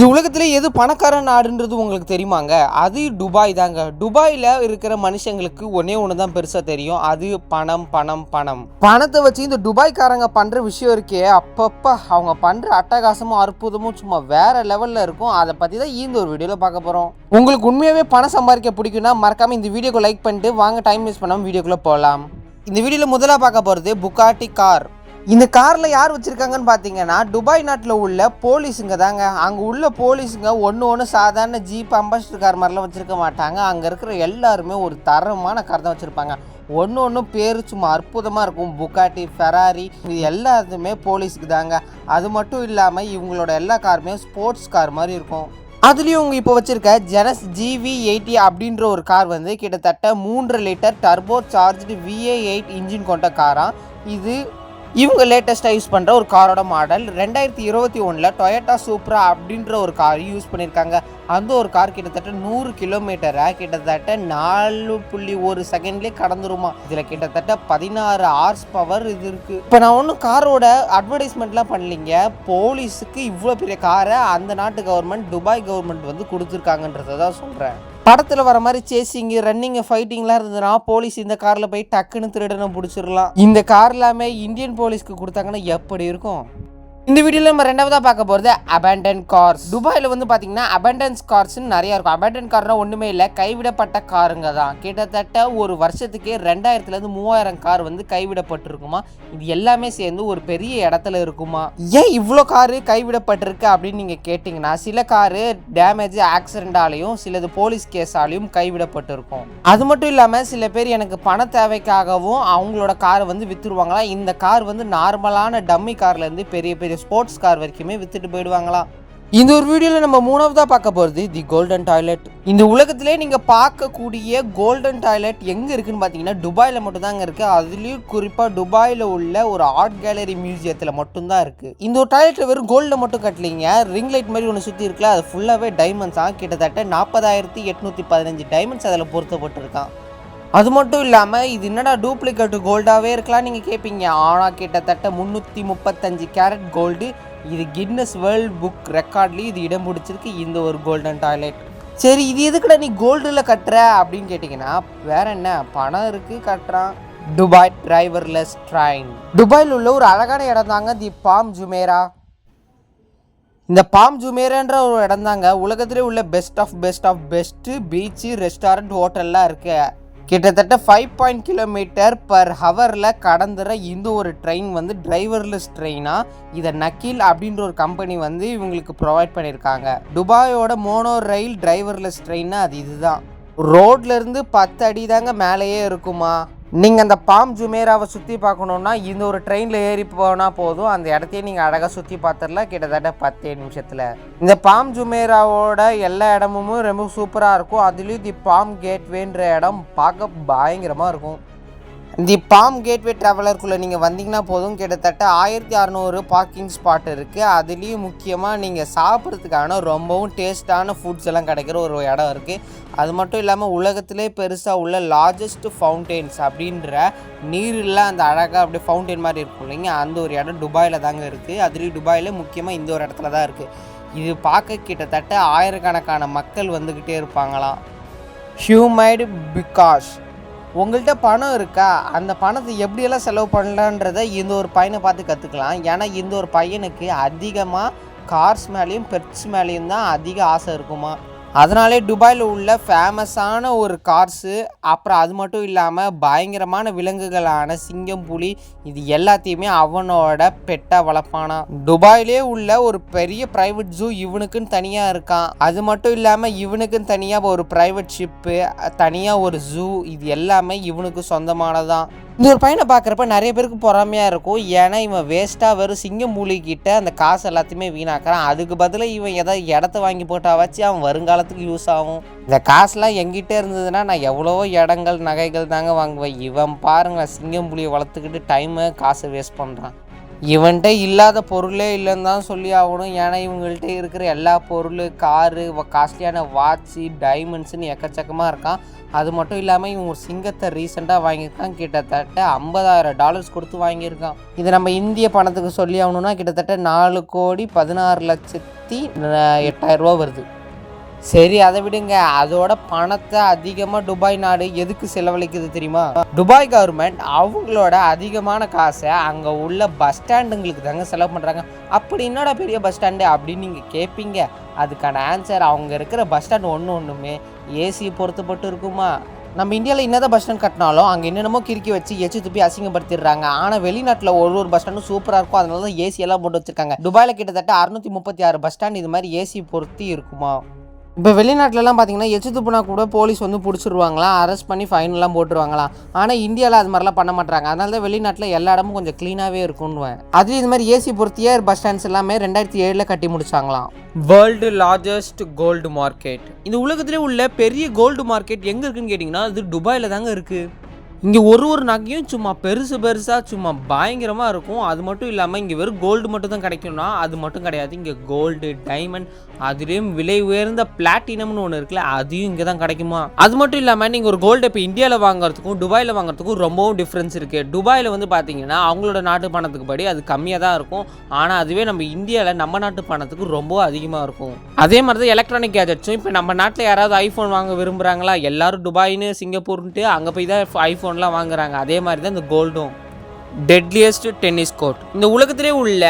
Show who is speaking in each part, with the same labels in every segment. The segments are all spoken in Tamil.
Speaker 1: இந்த உலகத்திலே எது பணக்கார நாடுன்றது உங்களுக்கு தெரியுமாங்க? அது துபாய் தாங்க. துபாயில் இருக்கிற மனுஷங்களுக்கு ஒன்றே ஒன்று தான் பெருசாக தெரியும். அது பணம் பணம் பணம். பணத்தை வச்சு இந்த துபாய்க்காரங்க பண்ணுற விஷயம் இருக்கே, அப்பப்போ அவங்க பண்ணுற அட்டகாசமும் அற்புதமும் சும்மா வேறு லெவலில் இருக்கும். அதை பற்றி தான் இந்த ஒரு வீடியோவில் பார்க்க போகிறோம். உங்களுக்கு உண்மையாகவே பணம் சம்பாதிக்க பிடிக்குன்னா மறக்காமல் இந்த வீடியோக்கு லைக் பண்ணிட்டு வாங்க, டைம் வேஸ்ட் பண்ணாமல் வீடியோக்குள்ளே போகலாம். இந்த வீடியோவில் முதலாக பார்க்க போகிறது புகாட்டி கார். இந்த காரில் யார் வச்சுருக்காங்கன்னு பார்த்தீங்கன்னா துபாய் நாட்டில் உள்ள போலீஸுங்க தாங்க. அங்கே உள்ள போலீஸுங்க ஒன்று சாதாரண ஜீப் அம்பாசிடர் கார் மாதிரிலாம் வச்சுருக்க மாட்டாங்க. அங்கே இருக்கிற எல்லாருமே ஒரு தரமான கார் தான் வச்சுருப்பாங்க. ஒன்று பேர் சும்மா அற்புதமாக இருக்கும். புகாட்டி, ஃபெராரி, இது எல்லாத்துமே போலீஸுக்கு தாங்க. அது மட்டும் இல்லாமல் இவங்களோட எல்லா காருமே ஸ்போர்ட்ஸ் கார் மாதிரி இருக்கும். அதுலேயும் இவங்க இப்போ வச்சுருக்க ஜெனஸ் GV80 அப்படின்ற ஒரு கார் வந்து கிட்டத்தட்ட 3.5 litre turbo charged VA8 engine கொண்ட காராக. இது இவங்க லேட்டஸ்ட்டாக யூஸ் பண்ணுற ஒரு காரோட மாடல். 2021 டொயோட்டா சூப்ரா அப்படின்ற ஒரு கார் யூஸ் பண்ணியிருக்காங்க. அந்த ஒரு கார் கிட்டத்தட்ட 100 கிலோமீட்டரை கிட்டத்தட்ட 4.1 செகண்ட்லேயே கடந்துருமா. இதில் கிட்டத்தட்ட 16 ஹார்ஸ் பவர் இது இருக்குது. இப்போ நான் ஒன்றும் காரோட அட்வர்டைஸ்மெண்ட்லாம் பண்ணலிங்க. போலீஸுக்கு இவ்வளோ பெரிய காரை அந்த நாட்டு கவர்மெண்ட், துபாய் கவர்மெண்ட் வந்து கொடுத்துருக்காங்கன்றதை தான் சொல்கிறேன். படத்தில் வர மாதிரி சேசிங்கு, ரன்னிங்கு, ஃபைட்டிங்லாம் இருந்ததுன்னா போலீஸ் இந்த காரில் போய் டக்குன்னு திருடனை பிடிச்சிடலாம். இந்த கார் எல்லாமே இந்தியன் போலீஸ்க்கு கொடுத்தாங்கன்னா எப்படி இருக்கும்? இந்த வீடியோவில் நம்ம ரெண்டாவதாக பார்க்க போகிறது அபேண்டன் கார்ஸ். துபாயில் வந்து பார்த்தீங்கன்னா அபேண்டன்ஸ் கார்ஸ்ன்னு நிறையா இருக்கும். அபேண்டன் கார்னா ஒன்றுமே இல்லை, கைவிடப்பட்ட காருங்க தான். கிட்டத்தட்ட ஒரு வருஷத்துக்கே 2000-3000 கார் வந்து கைவிடப்பட்டிருக்குமா. இது எல்லாமே சேர்ந்து ஒரு பெரிய இடத்துல இருக்குமா. ஏன் இவ்வளோ காரு கைவிடப்பட்டிருக்கு அப்படின்னு நீங்கள் கேட்டிங்கன்னா, சில காரு டேமேஜ் ஆக்சிடென்டாலையும் சிலது போலீஸ் கேஸாலையும் கைவிடப்பட்டிருக்கும். அது மட்டும் இல்லாமல் சில பேர் எனக்கு பண தேவைக்காகவும் அவங்களோட காரை வந்து விற்றுருவாங்களா. இந்த கார் வந்து நார்மலான டம்மி கார்லேருந்து பெரிய ஸ்போர்ட்ஸ் கார் வரைக்குமே வித்துட்டு போயிடுவாங்களா. இந்த ஒரு வீடியோவில் நம்ம மூணாவதாக பார்க்க போகிறது தி கோல்டன் டாய்லெட். இந்த உலகத்திலே நீங்கள் பார்க்கக்கூடிய கோல்டன் டாய்லெட் எங்கே இருக்குன்னு பார்த்தீங்கன்னா துபாயில் மட்டும்தாங்க இருக்குது. அதுலேயும் குறிப்பாக துபாயில் உள்ள ஒரு ஆர்ட் கேலரி மியூசியத்தில் மட்டும்தான் இருக்குது. இந்த ஒரு டாய்லெட்டில் வெறும் கோல்டில் மட்டும் கட்டலிங்க, ரிங் லைட் மாதிரி ஒன்று சுற்றி இருக்குல்ல, அது ஃபுல்லாகவே டைமண்ட்ஸாக. கிட்டத்தட்ட 40,815 டைமண்ட்ஸ் அதில் பொருத்தப்பட்டிருக்கான். அது மட்டும் இல்லாமல் இது என்னடா டூப்ளிகேட் கோல்டாகவே இருக்கலாம் நீங்கள் கேட்பீங்க. ஆனால் கிட்டத்தட்ட 335 கேரட் கோல்டு. இது கின்னஸ் வேர்ல்ட் புக் ரெக்கார்ட்லேயும் இது இடம் பிடிச்சிருக்கு, இந்த ஒரு கோல்டன் டாய்லெட். சரி, இது எதுக்குடா நீ கோல்டில் கட்டுற அப்படின்னு கேட்டிங்கன்னா, வேற என்ன, பணம் இருக்குது கட்டுறான். Dubai driverless train. துபாயில் உள்ள ஒரு அழகான இடம் தாங்க தி பாம் ஜுமேரா. இந்த பாம் ஜுமேரான்ற ஒரு இடம் தாங்க உலகத்திலே உள்ள best of best beach, restaurant, ஹோட்டல்லாம் இருக்குது. கிட்டத்தட்ட 5 கிலோமீட்டர் பர் ஹவரில் கடந்துற இந்த ஒரு ட்ரெயின் வந்து டிரைவர்லெஸ் ட்ரெயினாக. இதை நக்கீல் அப்படின்ற ஒரு கம்பெனி வந்து இவங்களுக்கு ப்ரொவைட் பண்ணியிருக்காங்க. துபாயோட மோனோ ரயில் டிரைவர்லெஸ் ட்ரெயின்னா அது இதுதான். ரோட்லேருந்து 10 அடி தாங்க மேலேயே இருக்குமா. நீங்கள் அந்த பாம் ஜுமேராவை சுற்றி பார்க்கணுன்னா இந்த ஒரு ட்ரெயினில் ஏறி போனால் போதும், அந்த இடத்தையே நீங்கள் அழகாக சுற்றி பார்த்துடலாம் கிட்டத்தட்ட 10 நிமிஷத்தில். இந்த பாம் ஜுமேராவோட எல்லா இடமும் ரொம்ப சூப்பராக இருக்கும். அதுலேயும் தி பாம் கேட்வேன்ற இடம் பார்க்க பயங்கரமாக இருக்கும். தி பாம் கேட்வே ட்ராவலருக்குள்ளே நீங்கள் வந்தீங்கன்னா போதும், கிட்டத்தட்ட 1600 பார்க்கிங் ஸ்பாட் இருக்குது. அதுலேயும் முக்கியமாக நீங்கள் சாப்பிட்றதுக்கான ரொம்பவும் டேஸ்டான ஃபுட்ஸ் எல்லாம் கிடைக்கிற ஒரு இடம் இருக்குது. அது மட்டும் இல்லாமல் உலகத்திலே பெருசாக உள்ள லார்ஜஸ்ட் ஃபவுண்டெயின்ஸ் அப்படின்ற நீரில் அந்த அழகாக அப்படியே ஃபவுண்டெயின் மாதிரி இருக்கும் இல்லைங்க, அந்த ஒரு இடம் துபாயில் தாங்க இருக்குது. அதுலேயும் துபாயில் முக்கியமாக இந்த ஒரு இடத்துல தான் இருக்குது. இது பார்க்க கிட்டத்தட்ட ஆயிரக்கணக்கான மக்கள் வந்துக்கிட்டே இருப்பாங்களாம். ஹியூமைடு பிகாஷ். உங்கள்கிட்ட பணம் இருக்கா, அந்த பணத்தை எப்படியெல்லாம் செலவு பண்ணலான்றதை இந்த ஒரு பையனை பார்த்து கற்றுக்கலாம். ஏன்னா இந்த ஒரு பையனுக்கு அதிகமாக கார்ஸ் மேலேயும் பெட்ஸ் மேலேயும் தான் அதிக ஆசை இருக்குமா. அதனாலே துபாயில் உள்ள ஃபேமஸான ஒரு கார்ஸு, அப்புறம் அது மட்டும் இல்லாமல் பயங்கரமான விலங்குகளான சிங்கம், புலி, இது எல்லாத்தையுமே அவனோட பெட்டாக வளர்ப்பானா. துபாயிலே உள்ள ஒரு பெரிய ப்ரைவேட் ஜூ இவனுக்குன்னு தனியாக இருக்கான். அது மட்டும் இல்லாமல் இவனுக்குன்னு தனியாக ஒரு ப்ரைவேட் ஷிப்பு, தனியாக ஒரு ஜூ, இது எல்லாமே இவனுக்கு சொந்தமானதான். இந்த ஒரு பையனை பார்க்குறப்ப நிறைய பேருக்கு பொறாமையாக இருக்கும். ஏன்னா இவன் வேஸ்ட்டாக வெறும் சிங்கம் மூலிகிட்ட அந்த காசு எல்லாத்தையுமே வீணாக்குறான். அதுக்கு பதிலாக இவன் ஏதாவது இடத்த வாங்கி போட்டா வச்சு அவன் வருங்காலத்துக்கு யூஸ் ஆகும். இந்த காசுலாம் எங்கிட்டே இருந்ததுன்னா நான் எவ்வளவோ இடங்கள், நகைகள் தாங்க வாங்குவேன். இவன் பாருங்களேன், சிங்கம் புலியை வளர்த்துக்கிட்டு டைமு காசை வேஸ்ட் பண்ணுறான். இவன்கிட்ட இல்லாத பொருளே இல்லைன்னு தான் சொல்லி ஆகணும். ஏன்னா இவங்கள்ட்ட இருக்கிற எல்லா பொருள், காரு, காஸ்ட்லியான வாட்ச்சு, டைமண்ட்ஸுன்னு எக்கச்சக்கமாக இருக்கான். அது மட்டும் இல்லாமல் இவன் ஒரு சிங்கத்தை ரீசெண்டாக வாங்கியிருக்கான். கிட்டத்தட்ட $50,000 கொடுத்து வாங்கியிருக்கான். இது நம்ம இந்திய பணத்துக்கு சொல்லி ஆகணும்னா கிட்டத்தட்ட 4,16,08,000 வருது. சரி, அதை விடுங்க. அதோட பணத்தை அதிகமாக துபாய் நாடு எதுக்கு செலவழிக்குது தெரியுமா? துபாய் கவர்மெண்ட் அவங்களோட அதிகமான காசை அங்கே உள்ள பஸ் ஸ்டாண்டுங்களுக்கு தாங்க செலவு பண்ணுறாங்க. அப்படி என்னோட பெரிய பஸ் ஸ்டாண்டு அப்படின்னு நீங்கள் கேட்பீங்க. அதுக்கான ஆன்சர், அவங்க இருக்கிற பஸ் ஸ்டாண்ட் ஒன்றுமே ஏசி பொறுத்துப்பட்டு இருக்குமா? நம்ம இந்தியாவில் என்னதான் பஸ் ஸ்டாண்ட் கட்டினாலும் அங்கே என்னென்னமோ கிறுக்கி வச்சு எச்சு துப்பி அசிங்கப்படுத்திடுறாங்க. ஆனால் வெளிநாட்டில் ஒரு பஸ் ஸ்டாண்டும் சூப்பராக இருக்கும். அதனால தான் ஏசி எல்லாம் போட்டு வச்சுருக்காங்க. துபாயில் கிட்டத்தட்ட 636 பஸ் ஸ்டாண்ட் இது மாதிரி ஏசி பொருத்தி இருக்குமா? இப்போ வெளிநாட்டிலலாம் பார்த்தீங்கன்னா எச்சு துப்புனா கூட போலீஸ் வந்து பிடிச்சிருவாங்களாம், அரெஸ்ட் பண்ணி ஃபைன்லாம் போட்டுருவாங்களாம். ஆனால் இந்தியாவில் அது மாதிரிலாம் பண்ண மாட்டாங்க. அதனால தான் வெளிநாட்டில் எல்லா இடமும் கொஞ்சம் க்ளீனாகவே இருக்குன்னுவேன். அதுலேயும் இது மாதிரி ஏசி பொறுத்தியே பஸ் ஸ்டாண்ட்ஸ் எல்லாமே 2007 கட்டி முடிச்சாங்களாம். வேர்ல்டு லார்ஜஸ்ட் கோல்டு மார்க்கெட், இந்த உலகத்திலே உள்ள பெரிய கோல்டு மார்க்கெட் எங்கே இருக்குன்னு கேட்டிங்கன்னா அது துபாயில் தாங்க இருக்குது. இங்கே ஒரு நகையும் சும்மா பெருசாக சும்மா பயங்கரமாக இருக்கும். அது மட்டும் இல்லாமல் இங்கே வெறும் கோல்டு மட்டும் தான் கிடைக்கும்னா அது மட்டும் கிடையாது. இங்கே கோல்டு, டைமண்ட், அதுலேயும் விலை உயர்ந்த பிளாட்டினம்னு ஒன்று இருக்குல்ல, அதையும் இங்கே தான் கிடைக்குமா? அது மட்டும் இல்லாமல் நீங்கள் ஒரு கோல்டு இப்போ இந்தியாவில் வாங்குறதுக்கும் துபாயில் வாங்குறதுக்கும் ரொம்பவும் டிஃப்ரென்ஸ் இருக்குது. துபாயில் வந்து பார்த்தீங்கன்னா அவங்களோட நாட்டு பணத்துக்கு படி அது கம்மியாக தான் இருக்கும். ஆனால் அதுவே நம்ம இந்தியாவில் நம்ம நாட்டு பணத்துக்கு ரொம்ப அதிகமாக இருக்கும். அதே மாதிரி தான் எலக்ட்ரானிக் கேஜெட்ஸும். இப்போ நம்ம நாட்டில் யாராவது ஐஃபோன் வாங்க விரும்புகிறாங்களா, எல்லாரும் துபாயின்னு சிங்கப்பூர்ன்ட்டு அங்கே போய் தான் ஐஃபோன்லாம் வாங்குறாங்க. அதே மாதிரி தான் இந்த கோல்டும். டெட்லியஸ்ட் டென்னிஸ் கோர்ட், இந்த உலகத்திலே உள்ள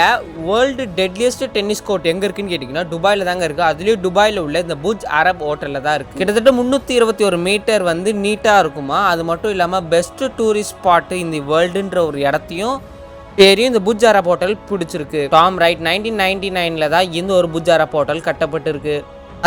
Speaker 1: வேர்ல்டு டெட்லியஸ்ட் டென்னிஸ் கோர்ட் எங்கே இருக்குன்னு கேட்டிங்கன்னா துபாயில் தாங்க இருக்குது. அதுலேயும் துபாயில் உள்ள இந்த புஜ் அரப் ஹோட்டலில் தான் இருக்குது. கிட்டத்தட்ட 321 மீட்டர் வந்து நீட்டாக இருக்குமா. அது மட்டும் இல்லாமல் பெஸ்ட் டூரிஸ்ட் ஸ்பாட்டு இந்த வேர்ல்டுன்ற ஒரு இடத்தையும் பேரையும் இந்த புஜ் அரப் ஹோட்டல் பிடிச்சிருக்கு. டாம் ரைட் 1999 தான் இந்த ஒரு புஜ் அரப் ஹோட்டல் கட்டப்பட்டிருக்கு.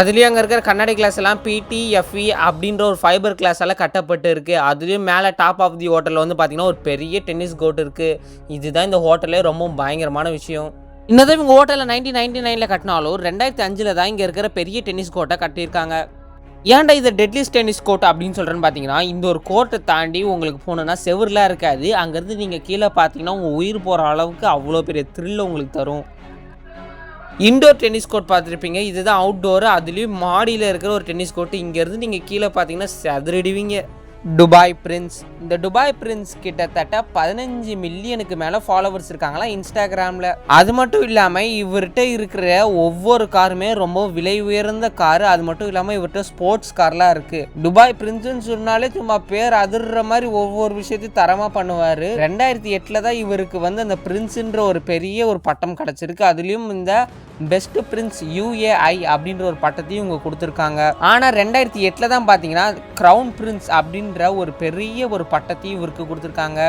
Speaker 1: அதுலேயும் அங்கே இருக்கிற கண்ணாடி கிளாஸ் எல்லாம் PTFE அப்படின்ற ஒரு ஃபைபர் கிளாஸ் எல்லாம் கட்டப்பட்டு இருக்குது. அதுலேயும் மேலே டாப் ஆஃப் தி ஹோட்டலில் வந்து பார்த்திங்கன்னா ஒரு பெரிய டென்னிஸ் கோர்ட் இருக்குது. இதுதான் இந்த ஹோட்டலே ரொம்ப பயங்கரமான விஷயம். இன்னதான் இவங்க ஹோட்டலில் 1999 கட்டினாலும் 2005 தான் இங்கே இருக்கிற பெரிய டென்னிஸ் கோர்ட்டை கட்டியிருக்காங்க. ஏன்டா இதை டெட்லிஸ்ட் டென்னிஸ் கோர்ட் அப்படின்னு சொல்கிறேன்னு பார்த்தீங்கன்னா இந்த ஒரு கோர்ட்டை தாண்டி உங்களுக்கு போகணுன்னா செவர்லாம் இருக்காது. அங்கேருந்து நீங்கள் கீழே பார்த்தீங்கன்னா உங்கள் உயிர் போகிற அளவுக்கு அவ்வளோ பெரிய த்ரில் உங்களுக்கு தரும். இன்டோர் டென்னிஸ் கோர்ட் பார்த்துருப்பீங்க, இதுதான் அவுட்டோர். அதுலேயும் மாடியில் இருக்கிற ஒரு டென்னிஸ் கோர்ட்டு. இங்கேருந்து நீங்கள் கீழே பார்த்தீங்கன்னா செதறிடுவீங்க. துபாய் பிரின்ஸ், இந்த துபாய் பிரின்ஸ் கிட்டத்தட்ட 15 மில்லியனுக்கு மேலே ஃபாலோவர்ஸ் இருக்காங்களா இன்ஸ்டாகிராமில். அது மட்டும் இல்லாமல் இவர்கிட்ட இருக்கிற ஒவ்வொரு காருமே ரொம்ப விலை உயர்ந்த காரு. அது மட்டும் இல்லாமல் இவர்கிட்ட ஸ்போர்ட்ஸ் கார்லாம் இருக்குது. துபாய் பிரின்ஸ்ன்னு சொன்னாலே சும்மா பேர் அதிர்ற மாதிரி ஒவ்வொரு விஷயத்தையும் தரமாக பண்ணுவார். 2008 தான் இவருக்கு வந்து அந்த பிரின்ஸுன்ற ஒரு பெரிய ஒரு பட்டம் கிடச்சிருக்கு. அதுலேயும் இந்த பெஸ்ட் பிரின்ஸ் UAI அப்படின்ற ஒரு பட்டத்தையும் இவங்க கொடுத்துருக்காங்க. ஆனால் 2008 தான் பார்த்தீங்கன்னா க்ரௌன் பிரின்ஸ் அப்படின்ற ஒரு பெரிய ஒரு பட்டத்தையும் இவருக்கு கொடுத்துருக்காங்க.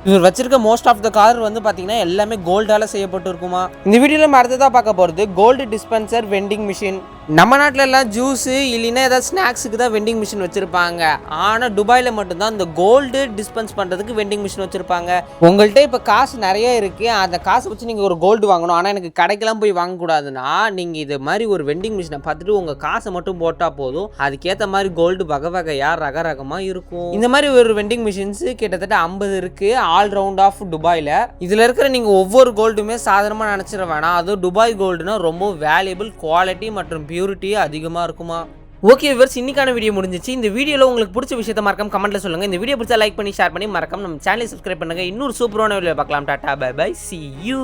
Speaker 1: இவர் வச்சிருக்க மோஸ்ட் ஆஃப் த கார் வந்து பார்த்தீங்கன்னா எல்லாமே கோல்டால செய்யப்பட்டு இருக்குமா. இந்த வீடியோவில் அடுத்ததாக பார்க்க போகிறது கோல்டு டிஸ்பென்சர் வெண்டிங் மிஷின். நம்ம நாட்டில் எல்லாம் ஜூஸு இல்லைன்னா ஏதாவது ஸ்நாக்ஸுக்கு தான் வெண்டிங் மிஷின் வச்சுருப்பாங்க. ஆனால் துபாயில் மட்டும்தான் இந்த கோல்டு டிஸ்பென்ஸ் பண்ணுறதுக்கு வெண்டிங் மிஷின் வச்சுருப்பாங்க. உங்கள்கிட்ட இப்போ காசு நிறைய இருக்குது, அந்த காசை வச்சு நீங்கள் ஒரு கோல்டு வாங்கணும். ஆனால் எனக்கு கடைக்கெல்லாம் போய் வாங்கக்கூடாதுன்னா நீங்கள் இது மாதிரி ஒரு வெண்டிங் மிஷினை பார்த்துட்டு உங்கள் காசை மட்டும் போட்டால் போதும். அதுக்கேற்ற மாதிரி கோல்டு வகை ரகமாக இருக்கும். இந்த மாதிரி ஒரு வெண்டிங் மிஷின்ஸு கிட்டத்தட்ட 50 இருக்குது ஆல் ரவுண்ட் ஆஃப் துபாயில். இதில் இருக்கிற நீங்கள் ஒவ்வொரு கோல்டுமே சாதாரணமாக நினச்சிட வேணாம். அதுவும் துபாய் கோல்டுனா ரொம்ப வேல்யூபிள், குவாலிட்டி மற்றும் பியூரிட்டி அதிகமாக இருக்குமா. ஓகே வியூவர்ஸ், இன்னைக்கான வீடியோ முடிஞ்சிச்சு. இந்த வீடியோவில் உங்களுக்கு பிடிச்ச விஷயத்தை மறக்காம கமெண்ட்ல சொல்லுங்க. இந்த வீடியோ பிடிச்சா லைக் பண்ணி ஷேர் பண்ணி மறக்காம நம்ம சேனலை சப்ஸ்கிரைப் பண்ணுங்க. இன்னொரு சூப்பரான வீடியோ பார்க்கலாம். Tata bye bye, see you.